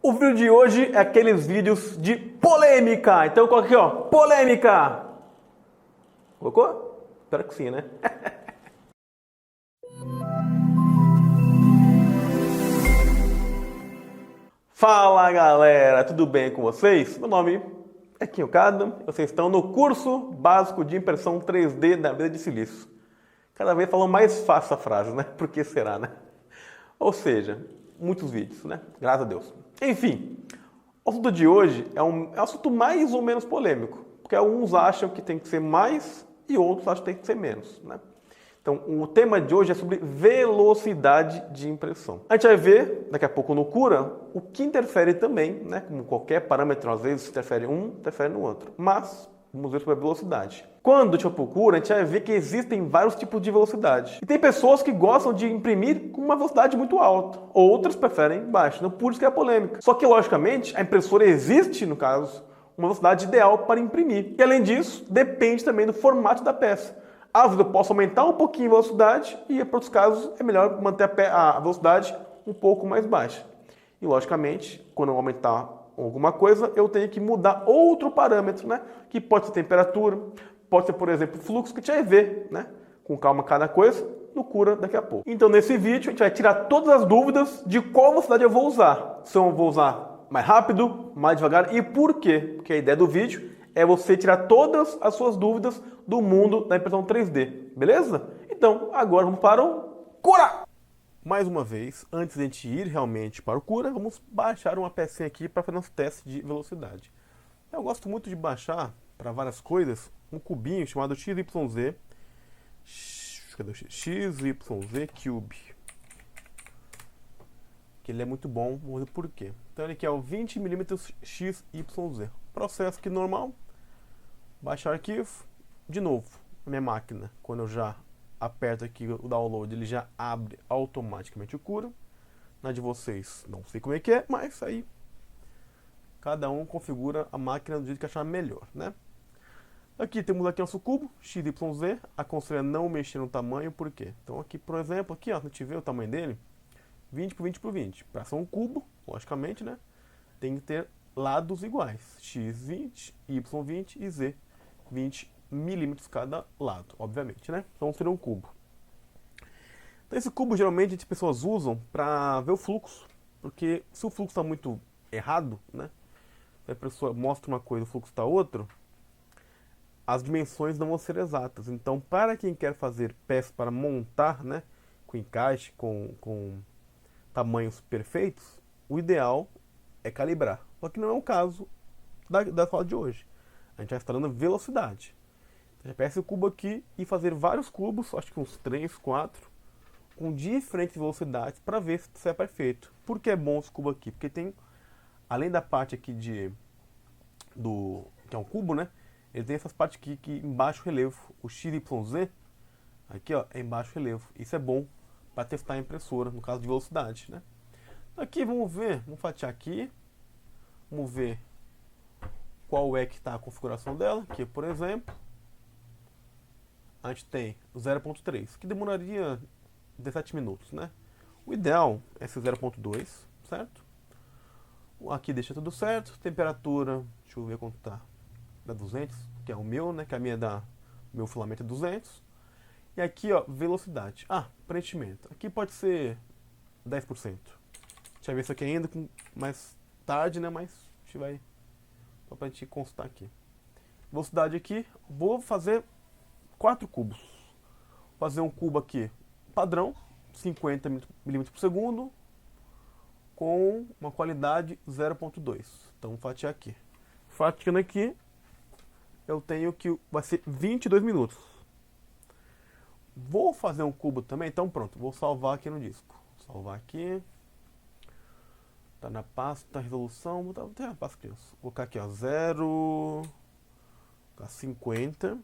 O vídeo de hoje é aqueles vídeos de polêmica. Então coloca aqui, ó, polêmica. Colocou? Espero que sim, né? Fala galera, tudo bem com vocês? Meu nome é Kim Okada, vocês estão no curso básico de impressão 3D da Abelha de Silício. Cada vez falam mais fácil a frase, né? Por que será, né? Ou seja, muitos vídeos, né? Graças a Deus. Enfim, o assunto de hoje é um assunto mais ou menos polêmico, porque alguns acham que tem que ser mais e outros acham que tem que ser menos, né? Então, o tema de hoje é sobre velocidade de impressão. A gente vai ver, daqui a pouco no Cura, o que interfere também, né? Como qualquer parâmetro, às vezes interfere um, interfere no outro. Mas, vamos ver sobre a velocidade. Quando a gente procura, a gente vai ver que existem vários tipos de velocidade. E tem pessoas que gostam de imprimir com uma velocidade muito alta. Outras preferem baixa. Então, por isso que é polêmica. Só que, logicamente, a impressora existe, no caso, uma velocidade ideal para imprimir. E, além disso, depende também do formato da peça. Às vezes eu posso aumentar um pouquinho a velocidade e, para outros casos, é melhor manter a velocidade um pouco mais baixa. E, logicamente, quando eu aumentar alguma coisa, eu tenho que mudar outro parâmetro, né? Que pode ser temperatura, pode ser, por exemplo, fluxo, que a gente vai ver, né? Com calma cada coisa, no Cura daqui a pouco. Então, nesse vídeo, a gente vai tirar todas as dúvidas de qual velocidade eu vou usar. Se eu vou usar mais rápido, mais devagar e por quê? Porque a ideia do vídeo é você tirar todas as suas dúvidas do mundo da impressão 3D, beleza? Então, agora vamos para o Cura! Mais uma vez, antes de a gente ir realmente para o Cura, vamos baixar uma pecinha aqui para fazer nosso teste de velocidade. Eu gosto muito de baixar, para várias coisas, um cubinho chamado XYZ, cadê o X? XYZ Cube. Que ele é muito bom, vamos ver por quê. Então ele aqui é o 20mm XYZ. Processo que normal. Baixar arquivo. De novo, a minha máquina, quando eu já aperto aqui o download, ele já abre automaticamente o Cura. Na de vocês, não sei como é que é, mas aí cada um configura a máquina do jeito que achar melhor, né? Aqui temos aqui nosso cubo, XYZ. Aconselho a não mexer no tamanho, por quê? Então aqui, por exemplo, aqui ó, a gente vê o tamanho dele, 20 por 20 por 20. Para ser um cubo, logicamente, né? Tem que ter lados iguais, x20, y20 e z20 milímetros cada lado, obviamente, né? Então seria um cubo. Então esse cubo geralmente as pessoas usam para ver o fluxo, porque se o fluxo está muito errado, né? A pessoa mostra uma coisa, o fluxo está outro, as dimensões não vão ser exatas. Então, para quem quer fazer peças para montar, né? Com encaixe, com tamanhos perfeitos, o ideal é calibrar. Só que não é o caso da aula de hoje. A gente vai estar dando velocidade. Então, já pega o cubo aqui e fazer vários cubos, acho que uns 3, 4, com diferentes velocidades para ver se é perfeito. Por que é bom esse cubo aqui? Porque tem, além da parte aqui que é um cubo, né? Ele tem essas partes aqui que em baixo relevo. O XYZ, aqui ó, é em baixo relevo. Isso é bom para testar a impressora, no caso de velocidade, né? Aqui vamos ver, vamos fatiar aqui, vamos ver qual é que está a configuração dela. Aqui, por exemplo, a gente tem o 0.3, que demoraria 17 minutos, né? O ideal é esse 0.2, certo? Aqui deixa tudo certo, temperatura, deixa eu ver quanto tá, da 200, que é o meu, né? Que a minha o meu filamento é 200. E aqui, ó, velocidade. Ah, preenchimento. Aqui pode ser 10%. A gente vai ver isso aqui ainda com mais tarde, né? Mas a gente vai, só pra gente constar aqui. Velocidade aqui, vou fazer 4 cubos. Vou fazer um cubo aqui padrão, 50 milímetros por segundo, com uma qualidade 0.2. Então vou fatiar aqui. Fatiando aqui, eu tenho que vai ser 22 minutos. Vou fazer um cubo também, então pronto, vou salvar aqui no disco. Salvar aqui. Tá na pasta, resolução, vou ter a pasta aqui. Vou colocar aqui, ó, 50.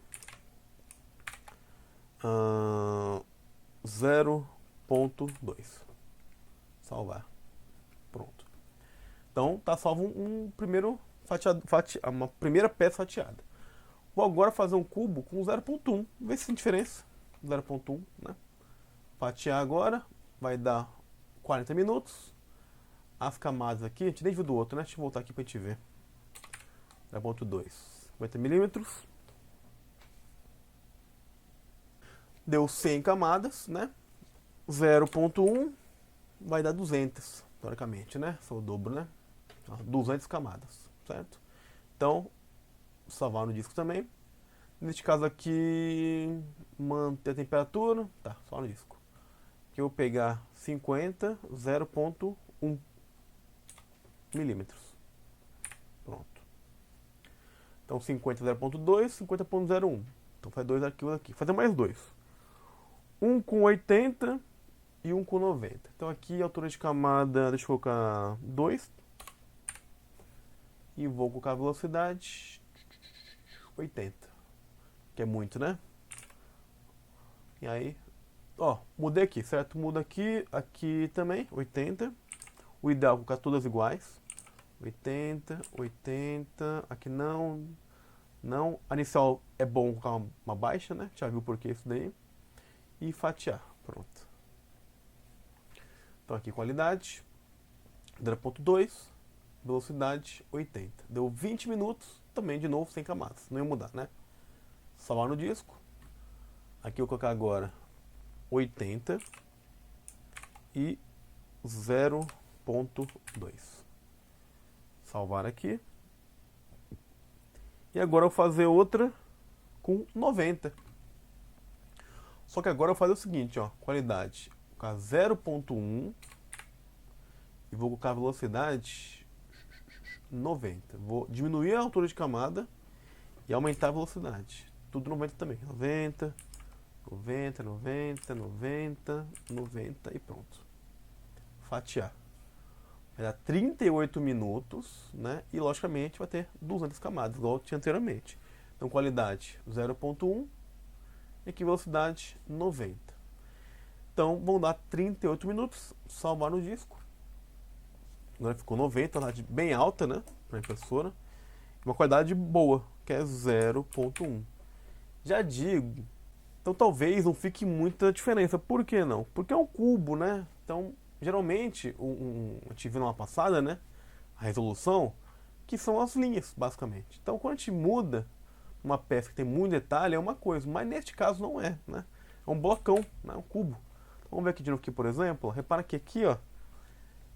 0.2. Salvar. Pronto. Então tá salvo um primeiro uma primeira peça fatiada. Vou agora fazer um cubo com 0.1. Ver se tem diferença. 0.1, né? Fatiar agora vai dar 40 minutos. as camadas aqui, a gente nem viu do outro, né? Deixa eu voltar aqui pra gente ver. 0.2, 50 milímetros. Deu 100 camadas, né? 0.1 vai dar 200, teoricamente, né? São o dobro, né? 200 camadas, certo? Então, salvar no disco também. Neste caso aqui, manter a temperatura, tá, só no disco. Aqui eu vou pegar 50, 0.1 milímetros. Pronto. Então 50, 0.2, 50.01. Então faz dois arquivos aqui. Vou fazer mais dois. Um com 80 e um com 90. Então aqui a altura de camada, deixa eu colocar 2. E vou colocar a velocidade 80. Que é muito, né? E aí, ó, mudei aqui, certo? Muda aqui, aqui também, 80. O ideal é colocar todas iguais. 80, 80, aqui não. Não. A inicial é bom colocar uma baixa, né? Já viu por que isso daí. E fatiar, pronto. Então aqui qualidade, 0.2, velocidade 80. Deu 20 minutos, também de novo sem camadas, não ia mudar, né? Salvar no disco. Aqui eu vou colocar agora 80 e 0.2. Salvar aqui. E agora eu vou fazer outra com 90. Só que agora eu vou fazer o seguinte, ó, qualidade, vou colocar 0.1 e vou colocar a velocidade 90. Vou diminuir a altura de camada e aumentar a velocidade. Tudo 90 também. 90, 90, 90, 90, 90 e pronto. Fatiar. Vai dar 38 minutos, né? E logicamente vai ter 200 camadas, igual eu tinha anteriormente. Então qualidade 0.1 e aqui velocidade 90. Então vão dar 38 minutos, salvar no disco. Agora ficou 90, qualidade bem alta, né? Para a impressora. Uma qualidade boa, que é 0.1. Já digo, então talvez não fique muita diferença. Por que não? Porque é um cubo, né? Então, geralmente, eu tive numa passada, né? A resolução, que são as linhas, basicamente. Então, quando a gente muda uma peça que tem muito detalhe, é uma coisa. Mas neste caso não é, né? É um blocão, né? Um cubo. Então, vamos ver aqui de novo, aqui, por exemplo. Repara que aqui, ó,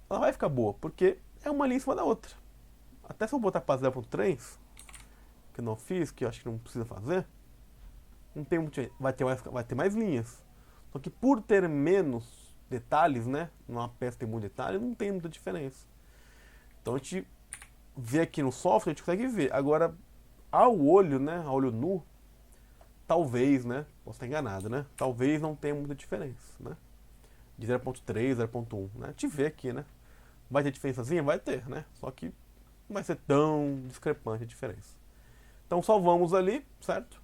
ela vai ficar boa, porque é uma linha em cima da outra. Até se eu botar para 0.3, que eu não fiz, que eu acho que não precisa fazer, não tem muito, vai ter mais linhas. Só que por ter menos detalhes, né? Numa peça tem muito detalhe, não tem muita diferença. Então a gente vê aqui no software, a gente consegue ver. Agora, ao olho, né? Ao olho nu, talvez, né? Posso estar enganado, né? Talvez não tenha muita diferença, né? De 0.3, 0.1, né? A gente vê aqui, né? Vai ter diferençazinha? Vai ter, né? Só que não vai ser tão discrepante a diferença. Então salvamos ali, certo?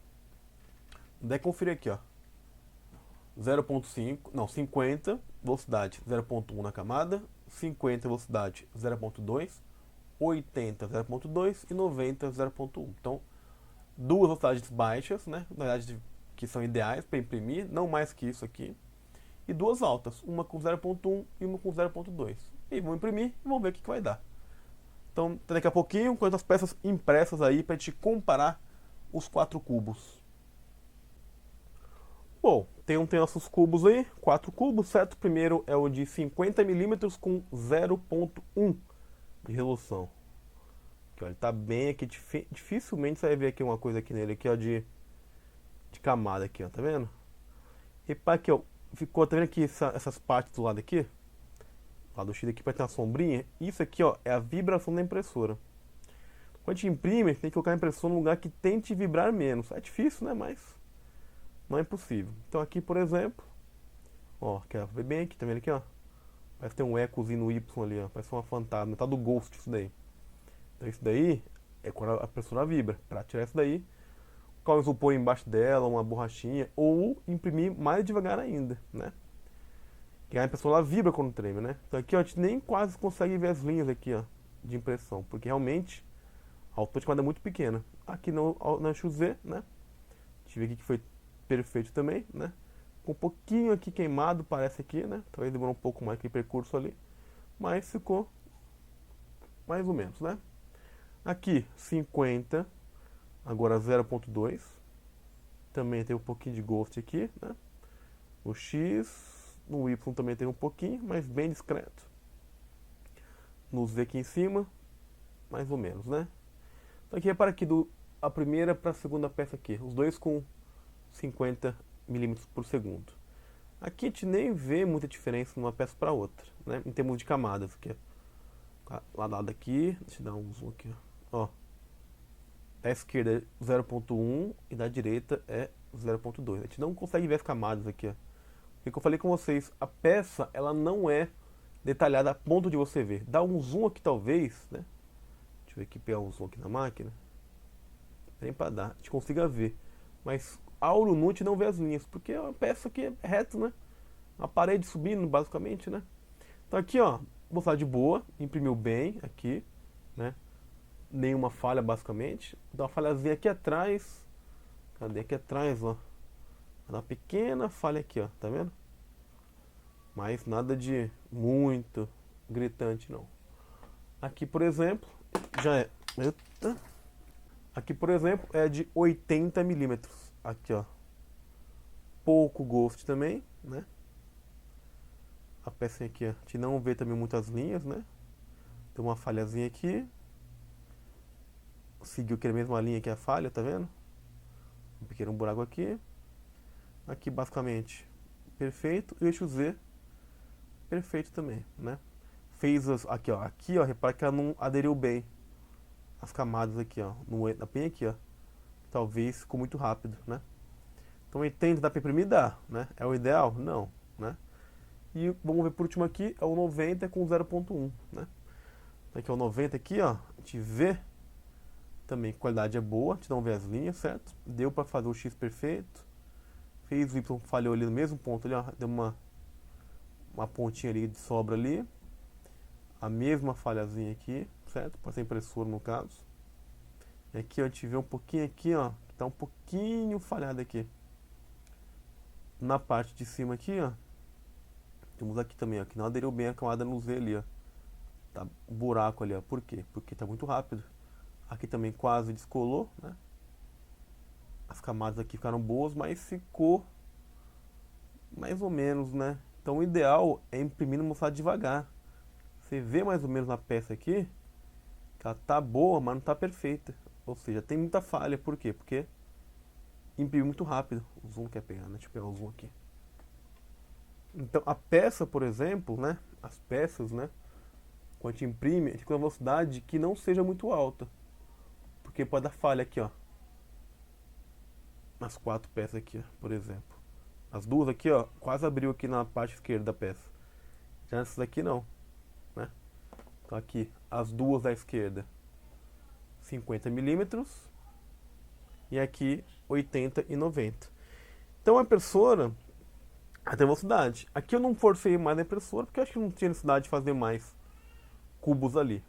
Daí conferir aqui, ó. 0.5, não, 50, velocidade 0.1 na camada, 50, velocidade 0.2, 80, 0.2 e 90, 0.1. Então, duas velocidades baixas, né? Na verdade, que são ideais para imprimir, não mais que isso aqui. E duas altas, uma com 0.1 e uma com 0.2. E vamos imprimir e vamos ver o que vai dar. Então, daqui a pouquinho, com as peças impressas aí, para a gente comparar os 4 cubos. Bom, tem nossos cubos aí, 4 cubos, certo? O primeiro é o de 50 milímetros com 0.1 de resolução. Aqui, ó, ele tá bem aqui, dificilmente você vai ver aqui uma coisa aqui nele, aqui, ó, de camada aqui, ó, tá vendo? Repara aqui, ó, ficou, tá vendo aqui essas partes do lado aqui? Do lado do X aqui, para ter uma sombrinha. Isso aqui, ó, é a vibração da impressora. Quando a gente imprime, tem que colocar a impressora num lugar que tente vibrar menos. É difícil, né, mas não é impossível. Então aqui, por exemplo, ó, quer ver bem aqui, tá vendo aqui, ó? Parece ter um ecozinho no Y ali, ó, parece uma fantasma, tá do Ghost isso daí. Então isso daí é quando a impressora vibra. Para tirar isso daí, colocar um isopor embaixo dela, uma borrachinha, ou imprimir mais devagar ainda, né? Que a impressora ela vibra quando treme, né? Então aqui, ó, a gente nem quase consegue ver as linhas aqui, ó, de impressão, porque realmente a altura de camada é muito pequena. Aqui no XZ, né? Deixa eu ver aqui que foi perfeito também, né? Com um pouquinho aqui queimado, parece aqui, né? Talvez demorou um pouco mais aquele percurso ali, mas ficou mais ou menos, né? Aqui, 50, agora 0.2. Também tem um pouquinho de ghost aqui, né? O X, no Y também tem um pouquinho, mas bem discreto. No Z aqui em cima, mais ou menos, né? Então aqui repara aqui a primeira para a segunda peça aqui, os dois com 50 milímetros por segundo. Aqui a gente nem vê muita diferença de uma peça para outra, né? Em termos de camadas aqui. Lado aqui, deixa eu dar um zoom aqui, ó. Da esquerda é 0.1 e da direita é 0.2. A gente não consegue ver as camadas aqui, ó. Porque eu falei com vocês, a peça ela não é detalhada a ponto de você ver. Dá um zoom aqui talvez, né? Deixa eu ver aqui, pegar um zoom aqui na máquina. Nem para dar, a gente consiga ver. Mas a olho nu a gente não vê as linhas, porque é uma peça que é reta, né? Uma parede subindo, basicamente, né? Então aqui, ó, vou falar de boa, imprimiu bem aqui, né? Nenhuma falha, basicamente. Dá uma falhazinha aqui atrás. Cadê? Aqui atrás, ó. Uma pequena falha aqui, ó, tá vendo? Mas nada de muito gritante, não. Aqui, por exemplo, já é... Eita. Aqui, por exemplo, é de 80 milímetros. Aqui, ó. Pouco ghost também, né? A peça aqui, ó, a gente não vê também muitas linhas, né? Tem uma falhazinha aqui. Seguiu aquela mesma linha que a falha, tá vendo? Um pequeno buraco aqui. Aqui, basicamente, perfeito. E o eixo Z, perfeito também, né? Fez as... Aqui, ó. Aqui, ó, repara que ela não aderiu bem. As camadas aqui, ó. Na penha aqui, ó. Talvez ficou muito rápido, né? Então 80 dá para imprimir? Dá, né? É o ideal? Não, né? E vamos ver por último aqui, é o 90 com 0.1, né? Aqui é o 90 aqui, ó. A gente vê também, qualidade é boa, a gente não vê as linhas, certo? Deu para fazer o X perfeito. Fez o Y, falhou ali no mesmo ponto ali, ó. Deu uma pontinha ali de sobra ali. A mesma falhazinha aqui, certo? Pode ser impressora no caso. E aqui ó, a gente vê um pouquinho aqui, ó. Tá um pouquinho falhado aqui. Na parte de cima aqui, ó. Temos aqui também, ó, que não aderiu bem a camada no Z ali, ó. Tá um buraco ali, ó. Por quê? Porque tá muito rápido. Aqui também quase descolou, né? As camadas aqui ficaram boas, mas ficou mais ou menos, né? Então o ideal é imprimir e mostrar devagar. Você vê mais ou menos na peça aqui que ela tá boa, mas não tá perfeita. Ou seja, tem muita falha. Por quê? Porque imprimiu muito rápido. O zoom quer pegar, né? Deixa eu pegar o zoom aqui. Então a peça, por exemplo, né? As peças, né? Quando a gente imprime, a gente tem uma velocidade que não seja muito alta. Porque pode dar falha aqui, ó. As 4 peças aqui, ó, por exemplo. As duas aqui, ó, quase abriu aqui na parte esquerda da peça. Já essas daqui não, né? Então aqui, as duas da esquerda, 50 milímetros. E aqui, 80 e 90. Então a impressora, ela tem velocidade. Aqui eu não forcei mais a impressora, porque eu acho que não tinha necessidade de fazer mais cubos ali.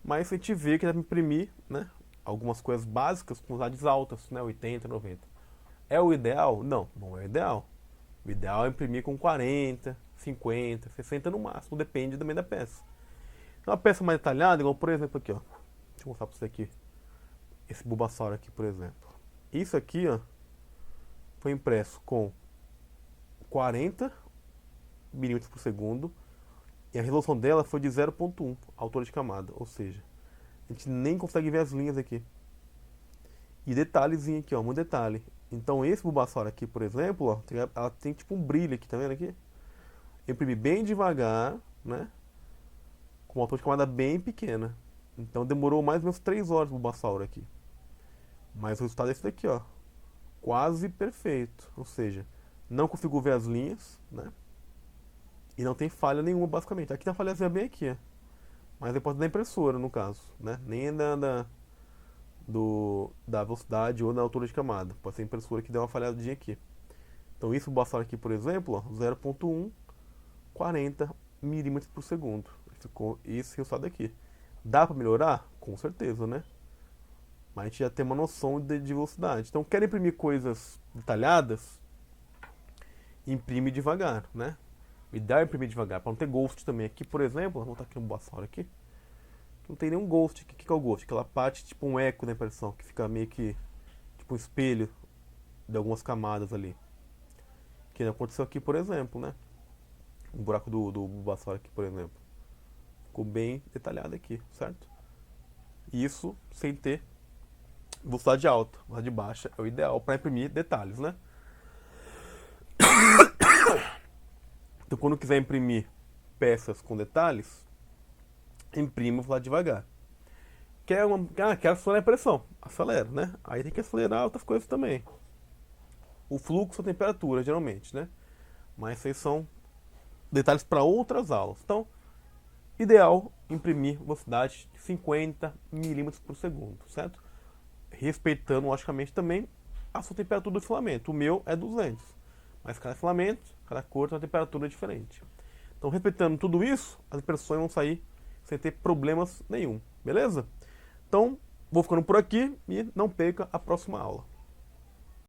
Mas a gente vê que dá para imprimir, né? Algumas coisas básicas com velocidades altas, né? 80, 90. É o ideal? Não, não é o ideal. O ideal é imprimir com 40, 50, 60 no máximo, depende também da peça. Então, uma peça mais detalhada, igual por exemplo aqui, ó. Deixa eu mostrar para você aqui. Esse Bulbasaur aqui, por exemplo. Isso aqui, ó, foi impresso com 40 milímetros por segundo e a resolução dela foi de 0.1, altura de camada, ou seja, a gente nem consegue ver as linhas aqui. E detalhezinho aqui, ó, muito detalhe. Então esse Bulbasaur aqui, por exemplo, ó, ela tem tipo um brilho aqui, tá vendo aqui? Eu imprimi bem devagar, né? Com uma altura de camada bem pequena. Então demorou mais ou menos 3 horas o Bulbasaur aqui. Mas o resultado é esse daqui, ó. Quase perfeito. Ou seja, não consigo ver as linhas, né? E não tem falha nenhuma, basicamente. Aqui tem uma falhazinha bem aqui, ó. Mas depois da impressora, no caso, né? Nem da velocidade ou da altura de camada. Pode ser a impressora que deu uma falhadinha aqui. Então isso, o Bulbasaur aqui, por exemplo, 0.1, 40 milímetros por segundo. Ficou esse resultado aqui. Dá para melhorar? Com certeza, né? Mas a gente já tem uma noção de velocidade. Então, quer imprimir coisas detalhadas? Imprime devagar, né? O ideal é imprimir devagar, para não ter ghost também. Aqui, por exemplo, vou botar aqui um Bulbasaur aqui. Não tem nenhum ghost aqui. O que é o ghost? Aquela parte tipo um eco da impressão, que fica meio que tipo um espelho de algumas camadas ali. Que aconteceu aqui, por exemplo, né? O buraco do Bulbasaur aqui, por exemplo. Ficou bem detalhado aqui, certo? Isso sem ter velocidade alta. Velocidade baixa é o ideal para imprimir detalhes, né? Então, quando quiser imprimir peças com detalhes, imprima lá devagar. Quer acelerar a impressão? Acelera, né? Aí tem que acelerar outras coisas também. O fluxo, a temperatura, geralmente, né? Mas esses são detalhes para outras aulas. Então, ideal imprimir velocidade de 50 milímetros por segundo, certo? Respeitando, logicamente, também a sua temperatura do filamento. O meu é 200, mas cada filamento, cada cor tem uma temperatura diferente. Então, respeitando tudo isso, as impressões vão sair sem ter problemas nenhum, beleza? Então, vou ficando por aqui e não perca a próxima aula.